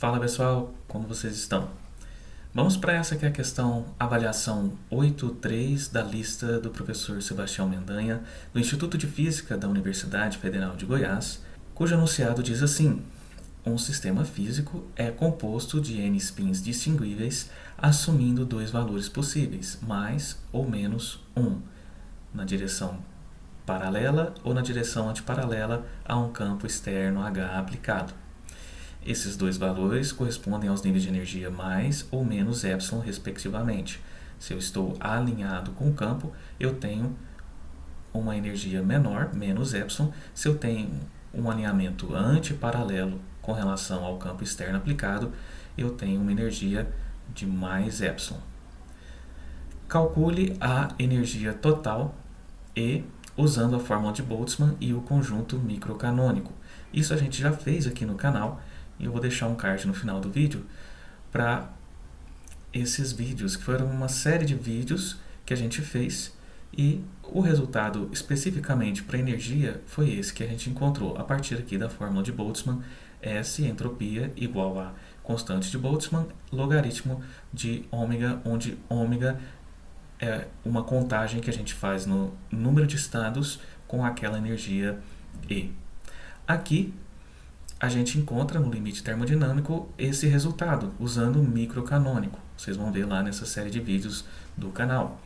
Fala pessoal, como vocês estão? Vamos para essa que é a questão avaliação 8.3 da lista do professor Sebastião Mendanha, do Instituto de Física da Universidade Federal de Goiás, cujo enunciado diz assim: um sistema físico é composto de n spins distinguíveis, assumindo dois valores possíveis, mais ou menos 1, na direção paralela ou na direção antiparalela a um campo externo H aplicado. Esses dois valores correspondem aos níveis de energia mais ou menos epsilon, respectivamente. Se eu estou alinhado com o campo, eu tenho uma energia menor, menos epsilon. Se eu tenho um alinhamento antiparalelo com relação ao campo externo aplicado, eu tenho uma energia de mais epsilon. Calcule a energia total E usando a fórmula de Boltzmann e o conjunto microcanônico. Isso a gente já fez aqui no canal. E eu vou deixar um card no final do vídeo para esses vídeos, que foram uma série de vídeos que a gente fez, e o resultado especificamente para energia foi esse que a gente encontrou a partir aqui da fórmula de Boltzmann. S, entropia, igual a constante de Boltzmann, logaritmo de ômega, onde ômega é uma contagem que a gente faz no número de estados com aquela energia E. Aqui a gente encontra no limite termodinâmico esse resultado, usando o microcanônico. Vocês vão ver lá nessa série de vídeos do canal.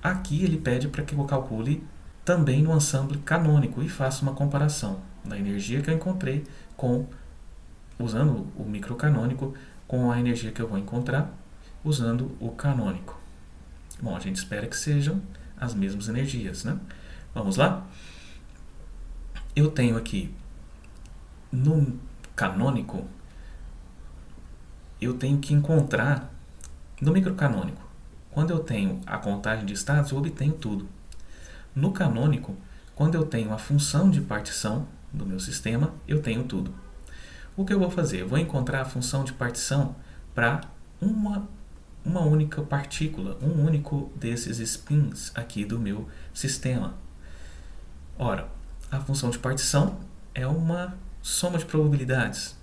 Aqui ele pede para que eu calcule também no ensemble canônico e faça uma comparação da energia que eu encontrei usando o microcanônico com a energia que eu vou encontrar usando o canônico. Bom, a gente espera que sejam as mesmas energias, né? Vamos lá? Eu tenho aqui no canônico, eu tenho que encontrar no microcanônico. Quando eu tenho a contagem de estados, eu obtenho tudo. No canônico, quando eu tenho a função de partição do meu sistema, eu tenho tudo. O que eu vou fazer? Eu vou encontrar a função de partição para uma única partícula, um único desses spins aqui do meu sistema. Ora, a função de partição é uma soma de probabilidades,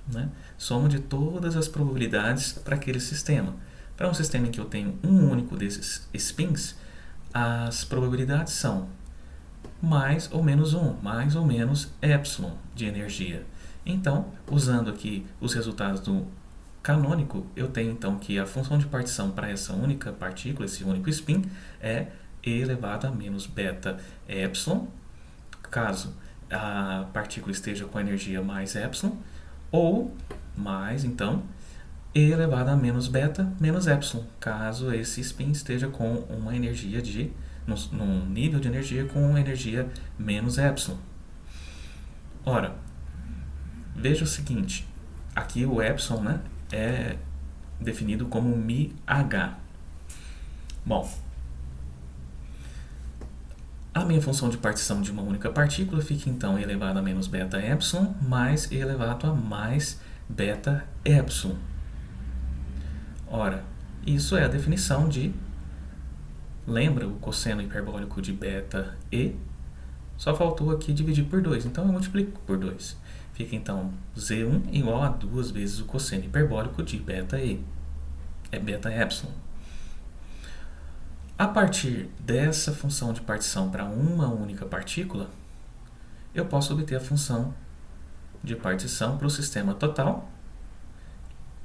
né? Soma de todas as probabilidades para aquele sistema. Para um sistema em que eu tenho um único desses spins, as probabilidades são mais ou menos 1, mais ou menos epsilon de energia. Então, usando aqui os resultados do canônico, eu tenho então que a função de partição para essa única partícula, esse único spin, é e elevado a menos beta epsilon, caso a partícula esteja com a energia mais epsilon, ou mais, então, e elevado a menos beta menos epsilon, caso esse spin esteja com uma energia num nível de energia com energia menos epsilon. Ora, veja o seguinte, aqui o epsilon, né, é definido como μh. Bom, a minha função de partição de uma única partícula fica então e elevado a menos beta epsilon mais e elevado a mais beta epsilon. Ora, isso é a definição de... Lembra o cosseno hiperbólico de beta e? Só faltou aqui dividir por 2, então eu multiplico por 2. Fica então Z1 igual a 2 vezes o cosseno hiperbólico de beta e. É beta epsilon. A partir dessa função de partição para uma única partícula, eu posso obter a função de partição para o sistema total,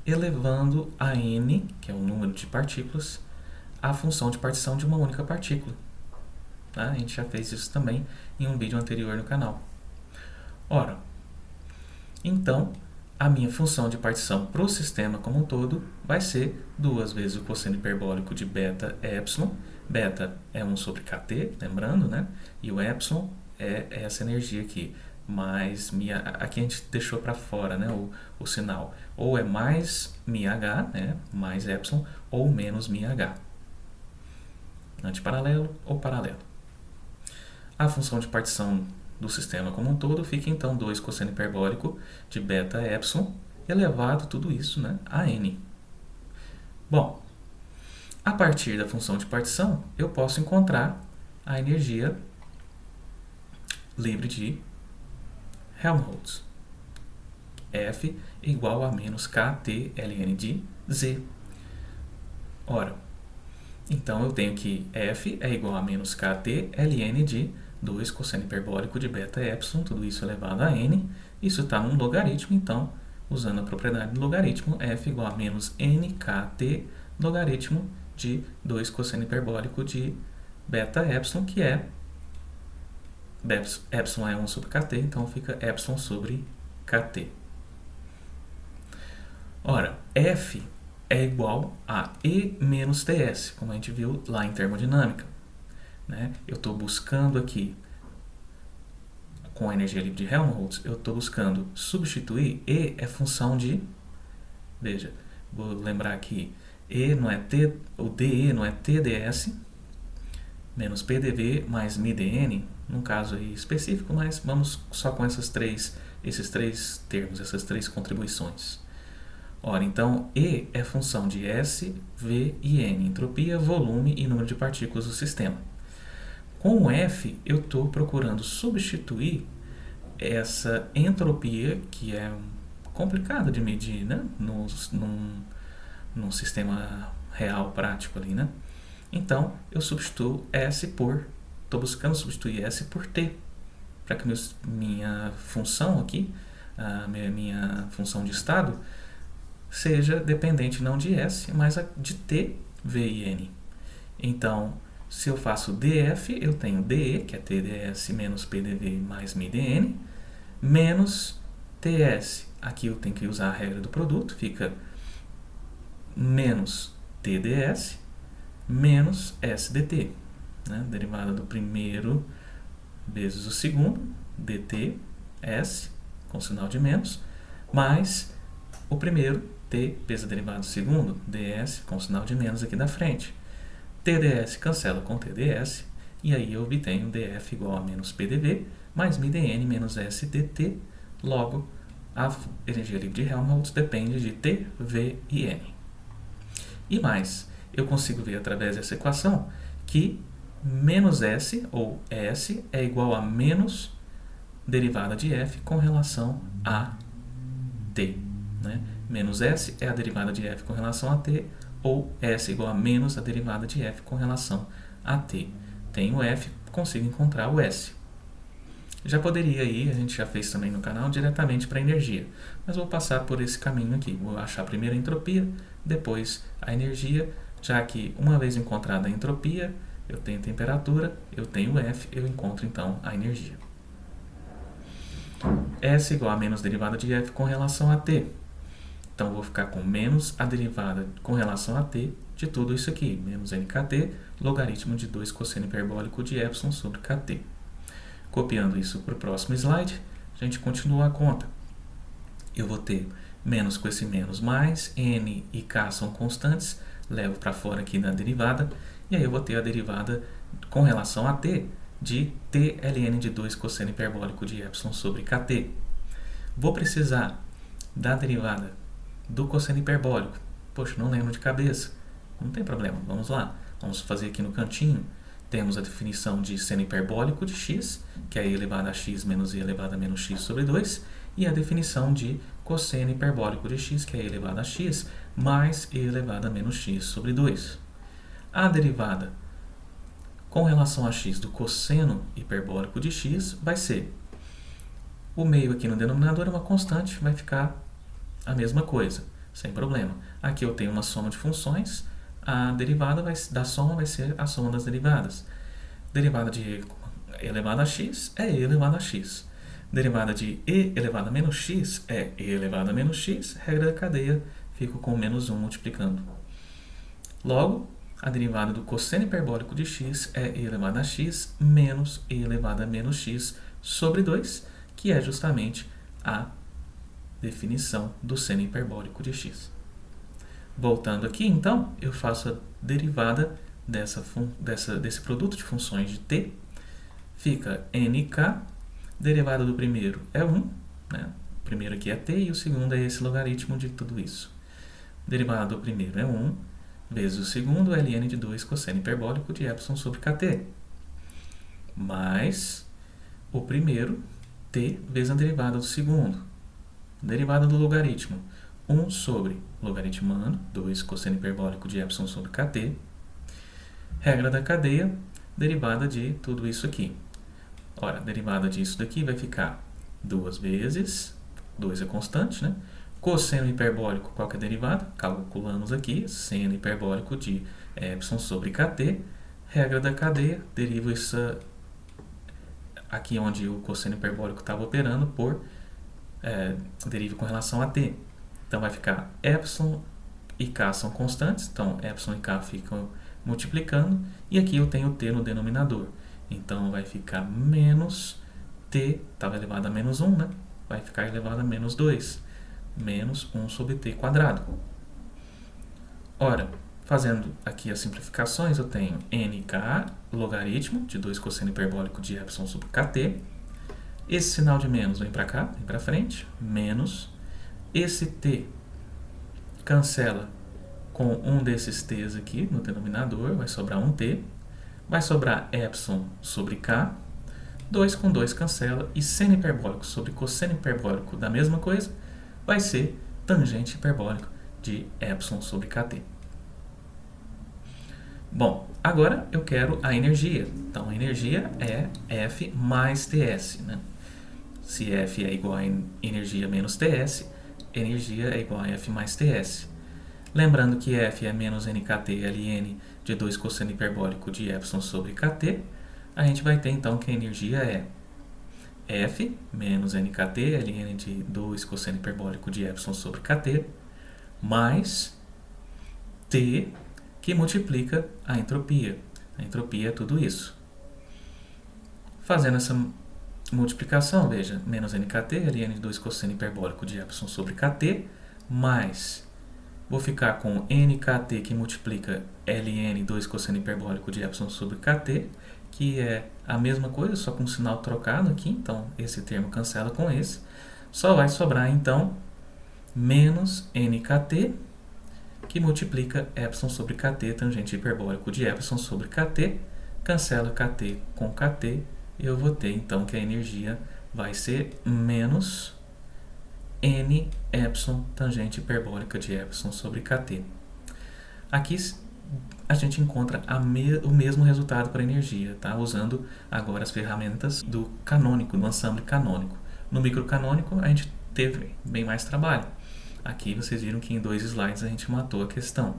elevando a n, que é o número de partículas, a função de partição de uma única partícula. Tá? A gente já fez isso também em um vídeo anterior no canal. Ora, então, a minha função de partição para o sistema como um todo vai ser 2 vezes o cosseno hiperbólico de beta epsilon. Beta é 1 sobre kt, lembrando, né? E o epsilon é essa energia aqui. Mais aqui a gente deixou para fora, né, o sinal. Ou é mais μh, né, mais epsilon, ou menos μh. Antiparalelo ou paralelo. A função de partição do sistema como um todo fica então 2 cosseno hiperbólico de beta epsilon elevado tudo isso, né, a n. Bom, a partir da função de partição eu posso encontrar a energia livre de Helmholtz. F igual a menos kt ln de z. Ora, então eu tenho que f é igual a menos kt ln de 2 cosseno hiperbólico de beta epsilon, tudo isso elevado a n. Isso está num logaritmo, então, usando a propriedade do logaritmo, f igual a menos nkt logaritmo de 2 cosseno hiperbólico de beta epsilon, que é epsilon é 1 sobre kt, então fica epsilon sobre kt. Ora, f é igual a E menos TS, como a gente viu lá em termodinâmica. Né? Eu estou buscando aqui, com a energia livre de Helmholtz, eu estou buscando substituir. E é função de, veja, vou lembrar que E não é T, o dE não é TdS, menos PDV mais μdN, num caso aí específico, mas vamos só com esses três termos, essas três contribuições. Ora, então, E é função de S, V e N, entropia, volume e número de partículas do sistema. Com o F, eu estou procurando substituir essa entropia, que é complicada de medir, né? Num sistema real, prático ali, né? Então, eu substituo S por... Estou buscando substituir S por T, para que minha função aqui, a minha função de estado, seja dependente não de S, mas de T, V e N. Então, se eu faço dF, eu tenho dE, que é TdS menos PDV mais μdN, menos TS. Aqui eu tenho que usar a regra do produto, fica menos TdS menos SDT. Né? Derivada do primeiro vezes o segundo, dt, S, com sinal de menos, mais o primeiro, T, vezes a derivada do segundo, ds, com sinal de menos aqui da frente. TdS cancela com TdS, e aí eu obtenho dF igual a menos PDV, mais μdN menos SDT, logo a energia livre de Helmholtz depende de T, V e N. E mais, eu consigo ver através dessa equação que menos S, ou S, é igual a menos derivada de F com relação a T. Né? Menos S é a derivada de F com relação a T, ou S igual a menos a derivada de F com relação a T. Tenho F, consigo encontrar o S. Já poderia ir, a gente já fez também no canal, diretamente para a energia. Mas vou passar por esse caminho aqui. Vou achar primeiro a entropia, depois a energia, já que uma vez encontrada a entropia, eu tenho temperatura, eu tenho F, eu encontro então a energia. S igual a menos derivada de F com relação a T. Então, vou ficar com menos a derivada com relação a T de tudo isso aqui, menos nkt, logaritmo de 2 cosseno hiperbólico de epsilon sobre kt. Copiando isso para o próximo slide, a gente continua a conta. Eu vou ter menos com esse menos mais, n e k são constantes, levo para fora aqui na derivada, e aí eu vou ter a derivada com relação a t de t ln de 2 cosseno hiperbólico de epsilon sobre kt. Vou precisar da derivada do cosseno hiperbólico. Poxa, não lembro de cabeça. Não tem problema, vamos lá. Vamos fazer aqui no cantinho. Temos a definição de seno hiperbólico de x, que é e elevado a x menos e elevado a menos x sobre 2, e a definição de cosseno hiperbólico de x, que é e elevado a x mais e elevado a menos x sobre 2. A derivada com relação a x do cosseno hiperbólico de x vai ser o meio aqui no denominador é uma constante, vai ficar a mesma coisa, sem problema. Aqui eu tenho uma soma de funções, a derivada da soma vai ser a soma das derivadas. Derivada de e elevado a x é e elevado a x. Derivada de e elevado a menos x é e elevado a menos x, regra da cadeia, fico com menos 1 multiplicando. Logo, a derivada do cosseno hiperbólico de x é e elevado a x menos e elevado a menos x sobre 2, que é justamente a definição do seno hiperbólico de x. Voltando aqui, então, eu faço a derivada desse produto de funções de t. Fica nk, derivada do primeiro é 1, né? O primeiro aqui é t e o segundo é esse logaritmo de tudo isso. Derivada do primeiro é 1, vezes o segundo ln de 2 cosseno hiperbólico de epsilon sobre kt. Mais o primeiro, t, vezes a derivada do segundo. derivada do logaritmo 1 sobre logaritmando, 2 cosseno hiperbólico de epsilon sobre kt, regra da cadeia, derivada de tudo isso aqui. Ora, a derivada disso daqui vai ficar 2 vezes, 2 é constante, né? Cosseno hiperbólico, qual que é a derivada? Calculamos aqui, seno hiperbólico de epsilon sobre kt, regra da cadeia, derivo isso aqui onde o cosseno hiperbólico estava operando por deriva com relação a t. Então vai ficar epsilon e k são constantes, então epsilon e k ficam multiplicando, e aqui eu tenho t no denominador. Então vai ficar menos t, estava elevado a menos 1, né? Vai ficar elevado a menos 2, menos 1 sobre t quadrado. Ora, fazendo aqui as simplificações, eu tenho nk logaritmo de 2 cosseno hiperbólico de epsilon sobre kt. Esse sinal de menos vem para cá, vem para frente, menos. Esse t cancela com um desses t's aqui no denominador, vai sobrar um t. Vai sobrar epsilon sobre k. 2 com 2 cancela, e seno hiperbólico sobre cosseno hiperbólico da mesma coisa vai ser tangente hiperbólico de epsilon sobre kt. Bom, agora eu quero a energia. Então, a energia é F mais Ts, né? Se F é igual a energia menos Ts, energia é igual a F mais Ts. Lembrando que F é menos nkt ln de 2 cosseno hiperbólico de epsilon sobre kt, a gente vai ter então que a energia é F menos nkt ln de 2 cosseno hiperbólico de epsilon sobre kt, mais T, que multiplica a entropia. A entropia é tudo isso. Fazendo essa multiplicação, veja, menos nkt ln de 2 cosseno hiperbólico de epsilon sobre kt, mais, vou ficar com nkt que multiplica ln 2 cosseno hiperbólico de epsilon sobre kt, que é a mesma coisa, só com o sinal trocado aqui, então esse termo cancela com esse. Só vai sobrar, então, menos nkt, que multiplica epsilon sobre kt, tangente hiperbólico de epsilon sobre kt, cancela kt com kt, e eu vou ter, então, que a energia vai ser menos n epsilon tangente hiperbólica de epsilon sobre kt. Aqui a gente encontra o mesmo resultado para a energia, tá? Usando agora as ferramentas do canônico, do ensemble canônico. No microcanônico a gente teve bem mais trabalho. Aqui vocês viram que em 2 slides a gente matou a questão.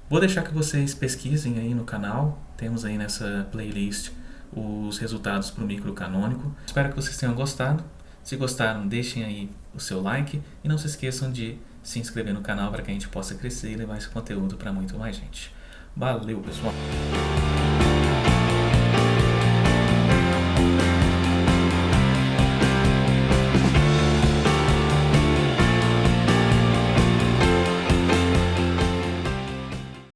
Vou deixar que vocês pesquisem aí no canal, temos aí nessa playlist os resultados para o microcanônico. Espero que vocês tenham gostado. Se gostaram, deixem aí o seu like e não se esqueçam de se inscrever no canal para que a gente possa crescer e levar esse conteúdo para muito mais gente. Valeu, pessoal!